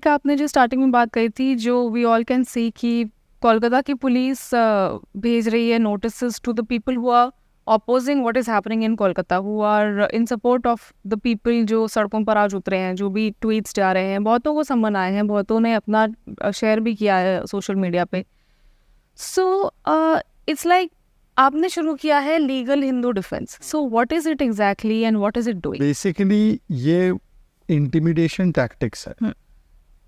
एक आपने जो स्टार्टिंग में बात कही थी, जो वी ऑल कैन सी कि कोलकाता की पुलिस भेज रही है notices to the people who are opposing what is happening in Kolkata, who are in support of the people जो सड़कों पर आज उतरे हैं, जो भी ट्वीट्स जा रहे हैं। बहुतों को समन आए हैं, बहुतों ने अपना शेयर भी किया है सोशल मीडिया पे। सो इट्स लाइक आपने शुरू किया है legal Hindu defence. So what is it exactly and what is it doing? Basically ये इंटिमिडेशन टैक्टिक्स है।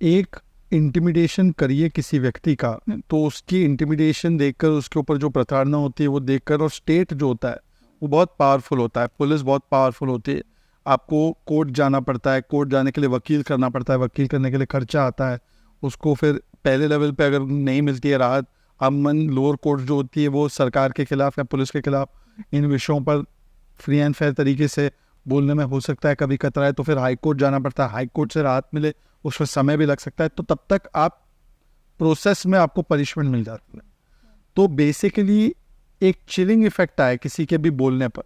एक इंटिमिडेशन करिए किसी व्यक्ति का, तो उसकी इंटिमिडेशन देखकर, उसके ऊपर जो प्रताड़ना होती है वो देखकर, और स्टेट जो होता है वो बहुत पावरफुल होता है, पुलिस बहुत पावरफुल होती है। आपको कोर्ट जाना पड़ता है, कोर्ट जाने के लिए वकील करना पड़ता है, वकील करने के लिए खर्चा आता है, उसको फिर पहले लेवल पे अगर नहीं मिलती है राहत, अमन लोअर कोर्ट जो होती है वो सरकार के खिलाफ या पुलिस के खिलाफ इन विषयों पर फ्री एंड फेयर तरीके से बोलने में हो सकता है कभी खतरा है, तो फिर हाई कोर्ट जाना पड़ता है, हाई कोर्ट से राहत मिले उसमें समय भी लग सकता है, तो तब तक आप प्रोसेस में आपको पनिशमेंट मिल जाती है। तो बेसिकली एक चिलिंग इफेक्ट आया किसी के भी बोलने पर,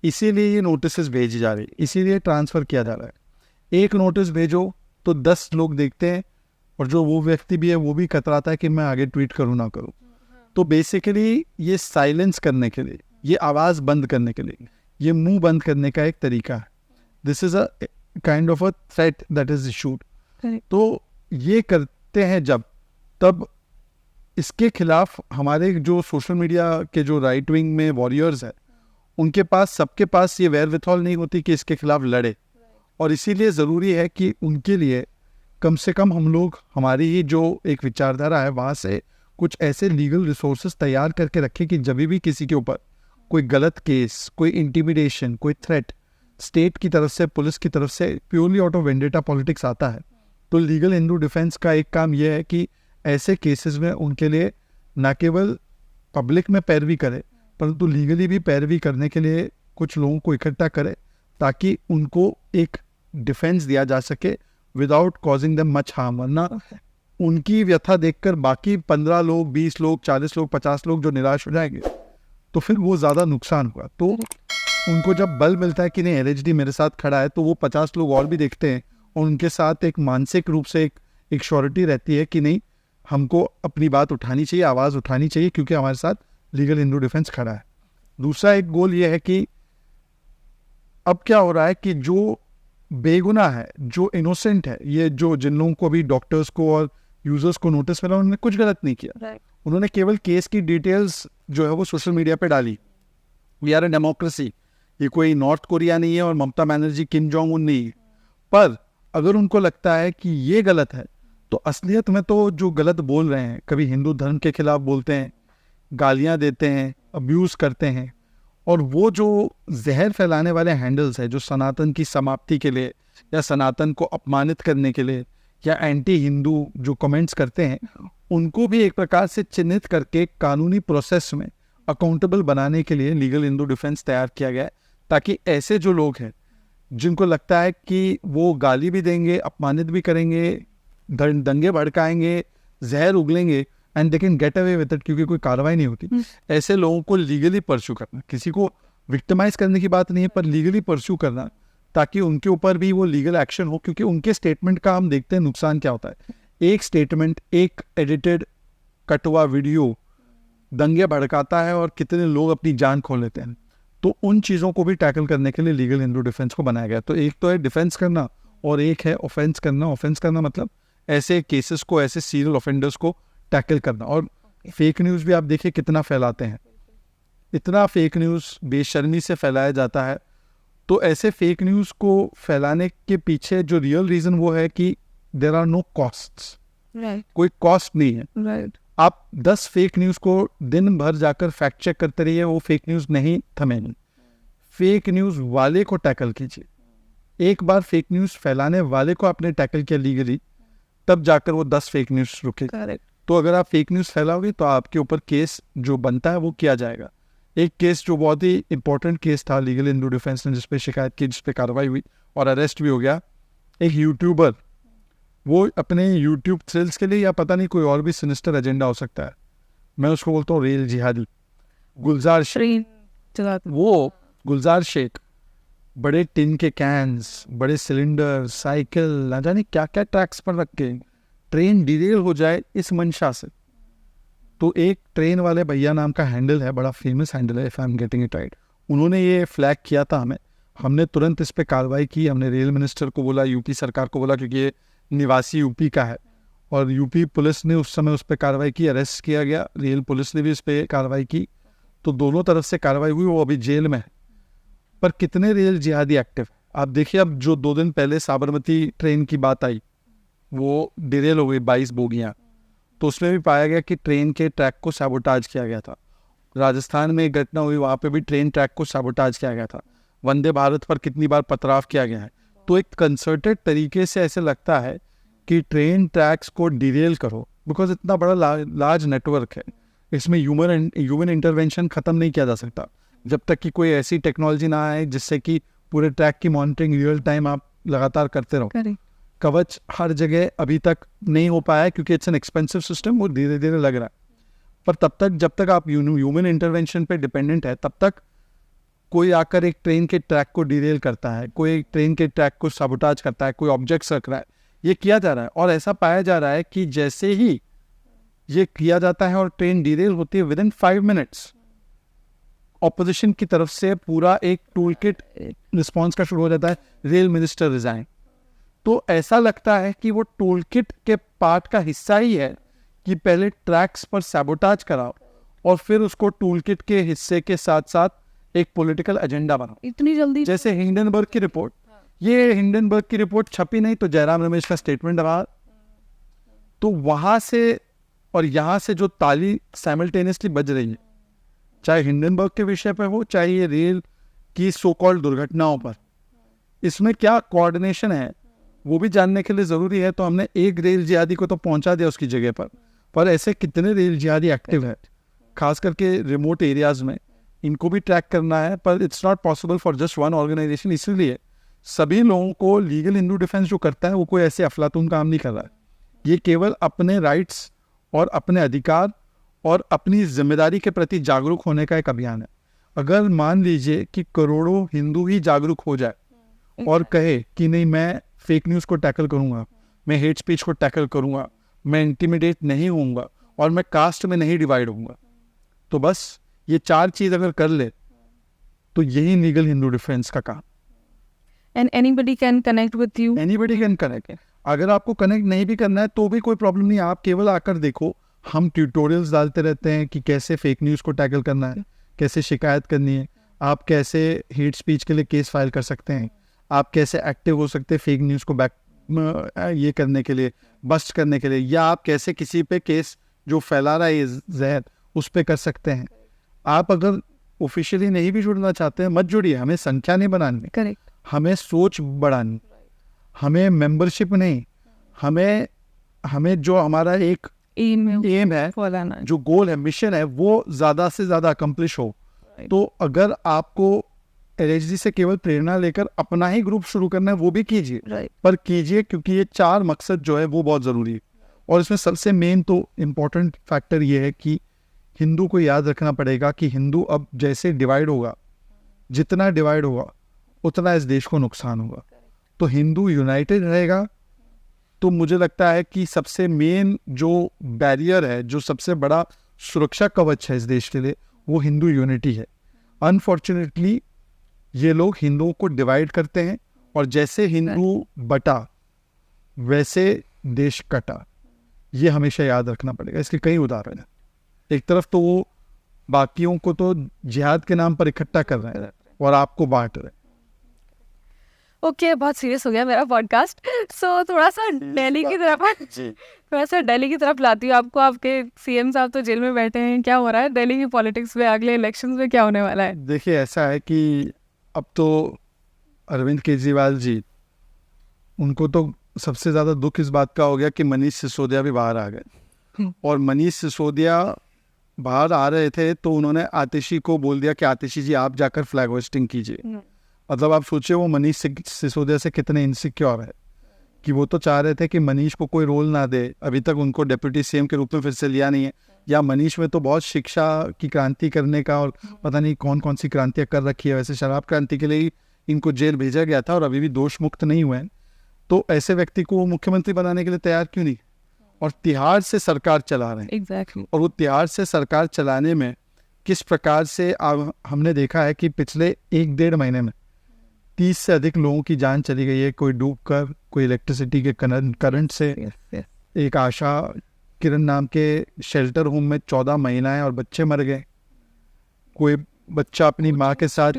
इसीलिए ये नोटिस भेजी जा रही है, इसीलिए ट्रांसफर किया जा रहा है। एक नोटिस भेजो तो 10 लोग देखते हैं, और जो वो व्यक्ति भी है वो भी कतराता है कि मैं आगे ट्वीट करूँ ना करूँ। तो बेसिकली ये साइलेंस करने के लिए, ये आवाज़ बंद करने के लिए, ये मुंह बंद करने का एक तरीका है। This is a kind of a threat that is issued. तो ये करते हैं जब तब इसके खिलाफ हमारे जो सोशल मीडिया के जो राइट विंग में वॉरियर्स हैं, उनके पास, सबके पास ये वेयरविथॉल नहीं होती कि इसके खिलाफ लड़े, और इसीलिए ज़रूरी है कि उनके लिए कम से कम हम लोग, हमारी ही जो एक विचारधारा है वहाँ से कुछ ऐसे लीगल रिसोर्सेज तैयार करके रखें कि जब भी किसी के ऊपर कोई गलत केस, कोई इंटिमिडेशन, कोई थ्रेट स्टेट की तरफ से, पुलिस की तरफ से, purely out of vendetta politics आता है, तो लीगल हिंदू डिफेंस का एक काम यह है कि ऐसे केसेस में उनके लिए न केवल पब्लिक में पैरवी करे, परंतु लीगली भी पैरवी करने के लिए कुछ लोगों को इकट्ठा करे, ताकि उनको एक डिफेंस दिया जा सके without causing them much harm. वरना उनकी व्यथा देखकर बाकी 15 लोग, 20 लोग, 40 लोग, 50 लोग जो निराश हो जाएंगे, तो फिर वो ज़्यादा नुकसान हुआ। तो उनको जब बल मिलता है कि नहीं LHD मेरे साथ खड़ा है, तो वो 50 लोग और भी देखते हैं, और उनके साथ एक मानसिक रूप से एक श्योरिटी रहती है कि नहीं, हमको अपनी बात उठानी चाहिए, आवाज़ उठानी चाहिए, क्योंकि हमारे साथ लीगल हिंदू डिफेंस खड़ा है। दूसरा एक गोल ये है कि अब क्या हो रहा है कि जो बेगुनाह है, जो इनोसेंट है, ये जो जिन लोगों को भी, डॉक्टर्स को और यूजर्स को नोटिस मिला, उन्होंने कुछ गलत नहीं किया, उन्होंने केवल केस की डिटेल्स जो है वो सोशल मीडिया पे डाली। वी आर ए डेमोक्रेसी, ये कोई नॉर्थ कोरिया नहीं है और Mamata Banerjee Kim Jong Un नहीं है। पर अगर उनको लगता है कि ये गलत है, तो असलियत में तो जो गलत बोल रहे हैं, कभी हिंदू धर्म के खिलाफ बोलते हैं, गालियां देते हैं, अब्यूज़ करते हैं, और वो जो जहर फैलाने वाले हैंडल्स है, जो सनातन की समाप्ति के लिए या सनातन को अपमानित करने के लिए या एंटी हिंदू जो कमेंट्स करते हैं, उनको भी एक प्रकार से चिन्हित करके कानूनी प्रोसेस में अकाउंटेबल बनाने के लिए लीगल हिंदू डिफेंस तैयार किया गया है, ताकि ऐसे जो लोग हैं जिनको लगता है कि वो गाली भी देंगे, अपमानित भी करेंगे, दंगे भड़काएंगे, जहर उगलेंगे, and they can get away with it, क्योंकि कोई कार्रवाई नहीं होती, ऐसे लोगों को लीगली परस्यू करना, किसी को विक्टिमाइज करने की बात नहीं है, पर लीगली परस्यू करना, ताकि उनके ऊपर भी वो लीगल एक्शन हो। क्योंकि उनके स्टेटमेंट का हम देखते हैं नुकसान क्या होता है। एक स्टेटमेंट, एक एडिटेड कट हुआ वीडियो दंगे भड़काता है, और कितने लोग अपनी जान खो लेते हैं। तो उन चीज़ों को भी टैकल करने के लिए लीगल हिंदू डिफेंस को बनाया गया। तो एक तो है डिफेंस करना, और एक है ऑफेंस करना। ऑफेंस करना मतलब ऐसे केसेस को, ऐसे सीरियल ऑफेंडर्स को टैकल करना। और फेक न्यूज़ भी आप देखिए कितना फैलाते हैं, इतना फेक न्यूज़ बेशर्मी से फैलाया जाता है। तो ऐसे फेक न्यूज़ को फैलाने के पीछे जो रियल रीज़न वो है कि देयर आर नो कॉस्ट्स, कोई कॉस्ट नहीं है। आप 10 फेक न्यूज़ को दिन भर जाकर फैक्ट चेक करते रहिए, वो फेक न्यूज़ नहीं थमेंगे। फेक न्यूज़ वाले को टैकल कीजिए। एक बार फेक न्यूज़ फैलाने वाले को आपने टैकल किया लीगली, तब जाकर वो 10 फेक न्यूज़ रुके। तो अगर आप फेक न्यूज़ फैलाओगे तो आपके ऊपर केस जो बनता है वो किया जाएगा। एक केस जो बहुत ही इंपॉर्टेंट केस था लीगल हिंदू डिफेंस ने, जिसपे शिकायत की, जिसपे कार्रवाई हुई और अरेस्ट भी हो गया, एक यूट्यूबर, वो अपने यूट्यूब थ्रिल्स के लिए या पता नहीं कोई और भी सिनिस्टर एजेंडा हो सकता है, मैं उसको बोलता हूँ रेल जिहादी, गुलजार शेख। वो गुलजार शेख बड़े टिन के कैंस, बड़े सिलेंडर, साइकिल, ना जाने क्या क्या ट्रैक्स पर रख के ट्रेन डिरेल हो जाए इस मंशा से। तो एक ट्रेन वाले भैया नाम का हैंडल है, बड़ा फेमस हैंडल है, if I am getting it right, उन्होंने ये फ्लैग किया था हमें, हमने तुरंत इस पे कार्रवाई की, हमने रेल मिनिस्टर को बोला, यूपी सरकार को बोला, क्योंकि ये निवासी यूपी का है, और यूपी पुलिस ने उस समय उस पर कार्रवाई की, अरेस्ट किया गया, रेल पुलिस ने भी इस पर कार्रवाई की, तो दोनों तरफ से कार्रवाई हुई, वो अभी जेल में है। पर कितने रेल जिहादी एक्टिव, आप देखिए, अब जो 2 दिन पहले साबरमती ट्रेन की बात आई, वो डिरेल हो गई 22 बोगियाँ, तो उसमें भी पाया गया कि ट्रेन के ट्रैक को सैबोटाज किया गया था। राजस्थान में एक घटना हुई, वहाँ पे भी ट्रेन ट्रैक को सैबोटाज किया गया था। वंदे भारत पर कितनी बार पथराव किया गया है। तो एक कंसर्टेड तरीके से ऐसे लगता है कि ट्रेन ट्रैक्स को डिरेल करो, बिकॉज इतना बड़ा लार्ज नेटवर्क है, इसमें ह्यूमन इंटरवेंशन ख़त्म नहीं किया जा सकता जब तक कि कोई ऐसी टेक्नोलॉजी ना आए जिससे कि पूरे ट्रैक की मॉनिटरिंग रियल टाइम आप लगातार करते रहो। कवच हर जगह अभी तक नहीं हो पाया है क्योंकि इट्स एन एक्सपेंसिव सिस्टम, वो धीरे धीरे लग रहा है। पर तब तक जब तक आप ह्यूमन इंटरवेंशन पे डिपेंडेंट है, तब तक कोई आकर एक ट्रेन के ट्रैक को डिरेल करता है, कोई एक ट्रेन के ट्रैक को साबोटाज करता है, कोई ऑब्जेक्ट्स रख रहा है, ये किया जा रहा है। और ऐसा पाया जा रहा है कि जैसे ही ये किया जाता है और ट्रेन डिरेल होती है, विद इन 5 मिनट्स ऑपोजिशन की तरफ से पूरा एक टूल किट रिस्पॉन्स का शुरू हो जाता है, रेल मिनिस्टर रिजाइन। तो ऐसा लगता है कि वो टूल किट के पार्ट का हिस्सा ही है कि पहले ट्रैक्स पर सैबोटाज कराओ और फिर उसको टूल किट के हिस्से के साथ साथ एक पॉलिटिकल एजेंडा बनाओ। इतनी जल्दी? जैसे हिंडनबर्ग की रिपोर्ट, ये हिंडनबर्ग की रिपोर्ट छपी नहीं तो जयराम रमेश का स्टेटमेंट रहा, तो वहां से और यहाँ से जो ताली साइमल्टेनियसली बज रही है, चाहे हिंडनबर्ग के विषय पर हो, चाहे ये रेल की सो कॉल्ड दुर्घटनाओं पर, इसमें क्या कोऑर्डिनेशन है वो भी जानने के लिए ज़रूरी है। तो हमने एक रेल जिहादी को तो पहुंचा दिया उसकी जगह पर ऐसे कितने रेल जिहादी एक्टिव है, खास करके रिमोट एरियाज में, इनको भी ट्रैक करना है। पर it's not possible for just one organisation, इसीलिए सभी लोगों को लीगल हिंदू डिफेंस जो करता है वो कोई ऐसे अफलातून काम नहीं कर रहा है, ये केवल अपने राइट्स और अपने अधिकार और अपनी जिम्मेदारी के प्रति जागरूक होने का एक अभियान है। अगर मान लीजिए कि करोड़ों हिंदू ही जागरूक हो जाए और कहे कि नहीं, मैं फेक न्यूज़ को टैकल करूंगा, मैं हेट स्पीच को टैकल करूंगा, मैं इंटिमिडेट नहीं होऊंगा और मैं कास्ट में नहीं डिवाइड होऊंगा, तो बस ये 4 चीज़ अगर कर ले तो यही लीगल हिंदू डिफेंस का काम। And anybody can connect with you, anybody can connect. अगर आपको कनेक्ट नहीं भी करना है तो भी कोई प्रॉब्लम नहीं, आप केवल आकर देखो, हम ट्यूटोरियल्स डालते रहते हैं कि कैसे फेक न्यूज़ को टैकल करना है, कैसे शिकायत करनी है, आप कैसे हेट स्पीच के लिए केस फाइल कर सकते हैं, आप कैसे एक्टिव हो सकते हैं फेक न्यूज़ को बैक ये करने के लिए, बस्ट करने के लिए, या आप कैसे किसी पे केस जो फैला रहा है ये जहर उस पर कर सकते हैं। आप अगर ऑफिशियली नहीं भी जुड़ना चाहते हैं, मत जुड़िए, हमें संख्या नहीं बनानी, करेक्ट, हमें सोच बढ़ानी, हमें मेंबरशिप नहीं, हमें जो हमारा एक एम है, जो गोल है, मिशन है, वो ज़्यादा से ज़्यादा अकम्प्लिश हो। तो अगर आपको एलएचडी से केवल प्रेरणा लेकर अपना ही ग्रुप शुरू करना है वो भी कीजिए, पर कीजिए क्योंकि ये 4 मकसद जो है वो बहुत ज़रूरी है। और इसमें सबसे मेन तो इम्पोर्टेंट फैक्टर ये है कि हिंदू को याद रखना पड़ेगा कि हिंदू अब जैसे डिवाइड होगा, जितना डिवाइड होगा उतना इस देश को नुकसान होगा। तो हिंदू यूनाइटेड रहेगा तो मुझे लगता है कि सबसे मेन जो बैरियर है, जो सबसे बड़ा सुरक्षा कवच है इस देश के लिए, वो हिंदू यूनिटी है। अनफॉर्चुनेटली ये लोग हिंदुओं को डिवाइड करते हैं और जैसे हिंदू बटा वैसे देश कटा, ये हमेशा याद रखना पड़ेगा। इसके कई उदाहरण हैं। एक तरफ तो वो बाकियों को तो जिहाद के नाम पर इकट्ठा कर रहे हैं और आपको बांट रहे हैं। ओके, बहुत सीरियस हो गया मेरा पॉडकास्ट। सो थोड़ा सा दिल्ली की तरफ लाती हूँ आपको। आपके सीएम साहब तो जेल में बैठे हैं, क्या हो रहा है दिल्ली की पॉलिटिक्स में, अगले इलेक्शंस में क्या होने वाला है? देखिए, ऐसा है कि अब तो अरविंद केजरीवाल जी, उनको तो सबसे ज़्यादा दुख इस बात का हो गया कि मनीष सिसोदिया भी बाहर आ गए। और मनीष सिसोदिया बाहर आ रहे थे तो उन्होंने आतिशी को बोल दिया कि आतिशी जी आप जाकर फ्लैग होस्टिंग कीजिए। मतलब आप सोचिए वो मनीष सिसोदिया से कितने इनसिक्योर है कि वो तो चाह रहे थे कि मनीष को कोई रोल ना दे। अभी तक उनको डिप्टी सीएम के रूप में फिर से लिया नहीं है, या मनीष में तो बहुत शिक्षा की क्रांति करने का और पता नहीं कौन कौन सी क्रांतियाँ कर रखी है। वैसे शराब क्रांति के लिए इनको जेल भेजा गया था और अभी भी दोष मुक्त नहीं हुए हैं, तो ऐसे व्यक्ति को वो मुख्यमंत्री बनाने के लिए तैयार क्यों नहीं? और तिहाड़ से सरकार चला रहे हैं। एग्जैक्टली। और वो तिहाड़ से सरकार चलाने में किस प्रकार से हमने देखा है कि पिछले 1-1.5 महीने में 30 से अधिक लोगों की जान चली गई है, कोई डूबकर, कोई इलेक्ट्रिसिटी के करंट से। एक आशा किरण नाम के शेल्टर होम में 14 महिलाएं और बच्चे मर गए। कोई बच्चा अपनी माँ के साथ,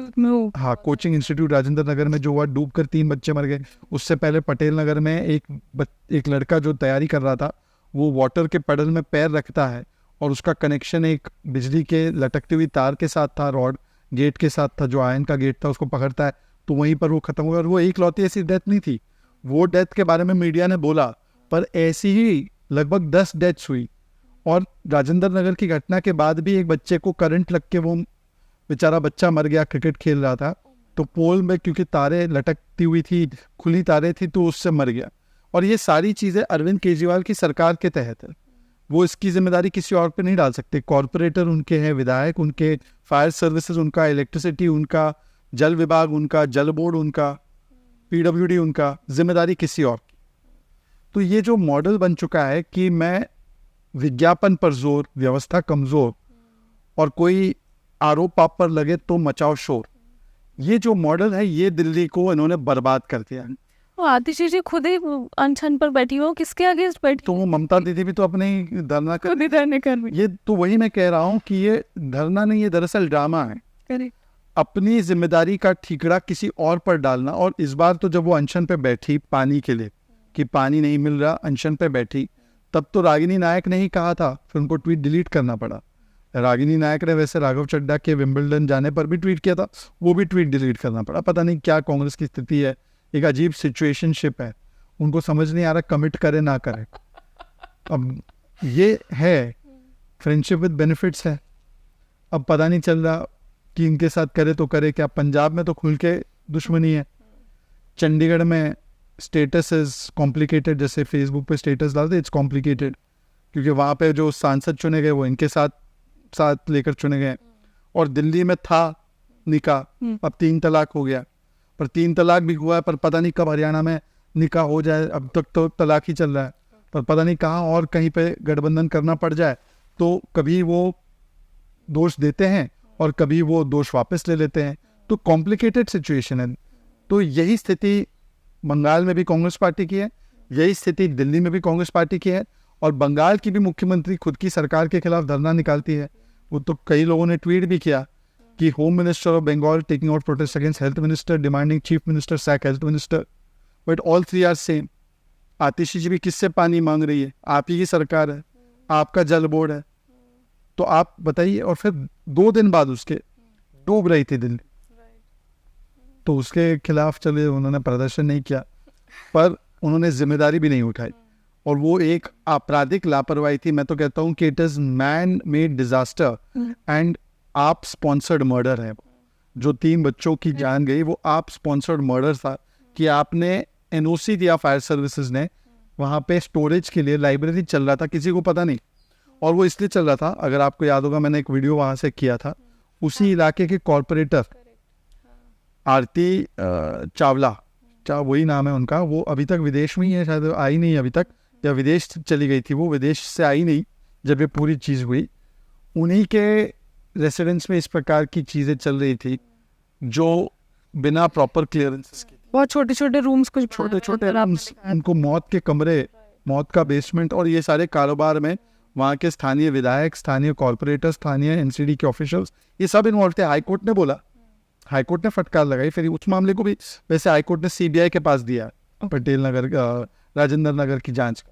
हाँ, कोचिंग इंस्टीट्यूट राजेंद्र नगर में जो हुआ, डूबकर 3 बच्चे मर गए। उससे पहले पटेल नगर में एक लड़का जो तैयारी कर रहा था, वो वाटर के पेडल में पैर रखता है और उसका कनेक्शन एक बिजली के लटकती हुई तार के साथ था, रॉड गेट के साथ था, जो आयन का गेट था, उसको पकड़ता है, तो वहीं पर वो खत्म हो गया। और वो एक लौती ऐसी डेथ नहीं थी, वो डेथ के बारे में मीडिया ने बोला, पर ऐसी ही लगभग 10 डेथ्स हुई। और राजेंद्र नगर की घटना के बाद भी एक बच्चे को करंट लग के वो बेचारा बच्चा मर गया, क्रिकेट खेल रहा था, तो पोल में क्योंकि तारे लटकती हुई थी, खुली तारे थी, तो उससे मर गया। और ये सारी चीज़ें अरविंद केजरीवाल की सरकार के तहत है, वो इसकी जिम्मेदारी किसी और पे नहीं डाल सकते। कॉरपोरेटर उनके हैं, विधायक उनके, फायर सर्विसेज उनका, इलेक्ट्रिसिटी उनका, जल विभाग उनका, जल बोर्ड उनका, पीडब्ल्यूडी उनका, जिम्मेदारी किसी और की। तो ये जो मॉडल बन चुका है कि मैं विज्ञापन पर जोर, व्यवस्था कमजोर, और कोई आरोप आप पर लगे तो मचाओ शोर, ये जो मॉडल है, ये दिल्ली को इन्होंने बर्बाद कर दिया। वो आतिशी जी खुद ही अनशन पर बैठी हो, किसके अगेंस्ट बैठी? तो वो ममता दीदी भी तो अपने धरना खुद ही धरने कर, ये तो वही मैं कह रहा हूँ कि ये धरना नहीं, ये दरअसल ड्रामा है। करेक्ट। अपनी जिम्मेदारी का ठीकरा किसी और पर डालना। और इस बार तो जब वो अनशन पे बैठी पानी के लिए, कि पानी नहीं मिल रहा, अनशन पे बैठी, तब तो रागिनी नायक ने ही कहा था, फिर उनको ट्वीट डिलीट करना पड़ा। रागिनी नायक ने वैसे राघव चड्ढा के विंबलडन जाने पर भी ट्वीट किया था, वो भी ट्वीट डिलीट करना पड़ा। पता नहीं क्या कांग्रेस की स्थिति है, एक अजीब सिचुएशनशिप है, उनको समझ नहीं आ रहा कमिट करे ना करे। अब ये है फ्रेंडशिप विद बेनिफिट्स है, अब पता नहीं चल रहा कि इनके साथ करे तो करे क्या। पंजाब में तो खुल के दुश्मनी है, चंडीगढ़ में स्टेटस इज कॉम्प्लिकेटेड, जैसे फेसबुक पे स्टेटस डालते, इट्स कॉम्प्लिकेटेड, क्योंकि वहाँ पे जो सांसद चुने गए वो इनके साथ लेकर चुने गए। और दिल्ली में था निकाह, अब 3 तलाक हो गया, पर 3 तलाक भी हुआ है, पर पता नहीं कब हरियाणा में निकाह हो जाए। अब तक तो तलाक ही चल रहा है, पर पता नहीं कहाँ और कहीं पे गठबंधन करना पड़ जाए, तो कभी वो दोष देते हैं और कभी वो दोष वापस ले लेते हैं। तो कॉम्प्लिकेटेड सिचुएशन है। तो यही स्थिति बंगाल में भी कांग्रेस पार्टी की है, यही स्थिति दिल्ली में भी कांग्रेस पार्टी की है। और बंगाल की भी मुख्यमंत्री खुद की सरकार के खिलाफ धरना निकालती है। वो तो कई लोगों ने ट्वीट भी किया कि home minister of Bengal taking out protest against health minister, demanding chief minister sack health minister, but all 3 are same. Atishi ji भी किससे पानी मांग रही है? आप ही की सरकार है, आपका जल बोर्ड है, तो आप बताइए। और फिर 2 दिन बाद उसके डूब रही थी दिल्ली, तो उसके खिलाफ चले उन्होंने प्रदर्शन नहीं किया, पर उन्होंने जिम्मेदारी भी नहीं उठाई। और वो एक आपराधिक लापरवाही थी। मैं तो कहता हूँ कि it is man made disaster and आप स्पॉन्सर्ड मर्डर है। जो 3 बच्चों की जान गई वो आप स्पॉन्सर्ड मर्डर था, कि आपने एनओसी दिया फायर सर्विसेज ने, वहाँ पे स्टोरेज के लिए लाइब्रेरी चल रहा था, किसी को पता नहीं। और वो इसलिए चल रहा था, अगर आपको याद होगा मैंने एक वीडियो वहाँ से किया था, उसी इलाके के कॉरपोरेटर आरती चावला, वही नाम है उनका, वो अभी तक विदेश में ही है, शायद आई नहीं अभी तक, या विदेश चली गई थी, वो विदेश से आई नहीं जब ये पूरी चीज़ हुई। उन्हीं के रेसिडेंस में इस प्रकार की चीज़ें चल रही थी, जो बिना प्रॉपर क्लियरेंसेस की, बहुत छोटे छोटे रूम्स, कुछ छोटे रूम्स, उनको मौत के कमरे, मौत का बेसमेंट, और ये सारे कारोबार में वहाँ के स्थानीय विधायक, स्थानीय कॉरपोरेटर, स्थानीय एनसीडी के ऑफिशियल्स, ये सब इन्वॉल्व थे। हाईकोर्ट ने बोला, हाईकोर्ट ने फटकार लगाई, फिर उस मामले को भी वैसे हाईकोर्ट ने सीबीआई के पास दिया, पटेल नगर, राजेंद्र नगर की जांच का।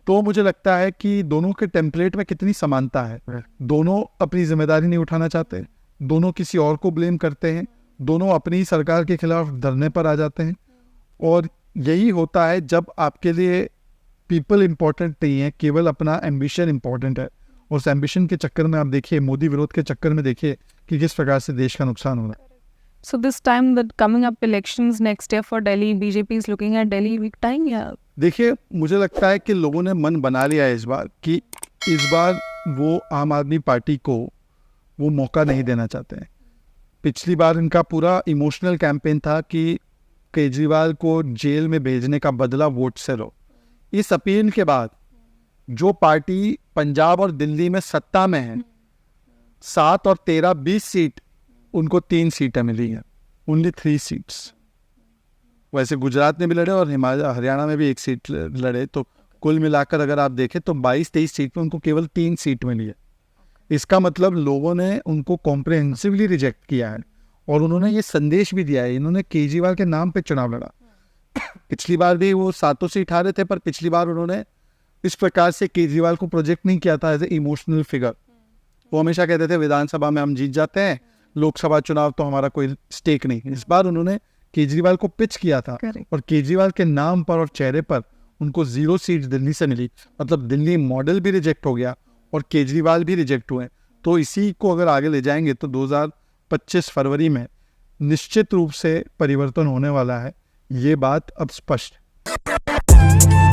तो मुझे लगता है कि दोनों के टेम्पलेट में कितनी समानता है। दोनों अपनी जिम्मेदारी नहीं उठाना चाहते, दोनों किसी और को ब्लेम करते हैं, दोनों अपनी सरकार के खिलाफ धरने पर आ जाते हैं। और यही होता है जब आपके लिए पीपल इम्पोर्टेंट नहीं है, केवल अपना एम्बिशन इम्पोर्टेंट है। और उस एम्बिशन के चक्कर में आप देखिए, मोदी विरोध के चक्कर में देखिए कि किस प्रकार से देश का नुकसान हो रहा है। So this time that coming up elections next year for Delhi, BJP is looking at Delhi big time, yeah. देखिए, मुझे लगता है कि लोगों ने मन बना लिया है इस बार, कि इस बार वो आम आदमी पार्टी को वो मौका नहीं देना चाहते हैं। पिछली बार इनका पूरा इमोशनल कैंपेन था कि केजरीवाल को जेल में भेजने का बदला वोट से लो। इस अपील के बाद जो पार्टी पंजाब और दिल्ली में सत्ता में है, 7 और 13 20 सीट, उनको 3 सीटें मिली हैं, ओनली 3 सीट्स। वैसे गुजरात में भी लड़े और हरियाणा में भी 1 सीट लड़े, तो कुल मिलाकर अगर आप देखें तो 22-23 सीट में उनको केवल 3 सीट मिली है। इसका मतलब लोगों ने उनको कॉम्प्रिहेंसिवली रिजेक्ट किया है और उन्होंने ये संदेश भी दिया है, इन्होंने केजरीवाल के नाम पे चुनाव लड़ा। पिछली बार भी वो 7 सीट हारे थे, पर पिछली बार उन्होंने इस प्रकार से केजरीवाल को प्रोजेक्ट नहीं किया था एज ए इमोशनल फिगर। वो हमेशा कहते थे विधानसभा में हम जीत जाते हैं, लोकसभा चुनाव तो हमारा कोई स्टेक नहीं। इस बार उन्होंने केजरीवाल को पिच किया था और केजरीवाल के नाम पर और चेहरे पर उनको 0 सीट दिल्ली से मिली। मतलब दिल्ली मॉडल भी रिजेक्ट हो गया और केजरीवाल भी रिजेक्ट हुए। तो इसी को अगर आगे ले जाएंगे तो 2025 फरवरी में निश्चित रूप से परिवर्तन होने वाला है, ये बात अब स्पष्ट है।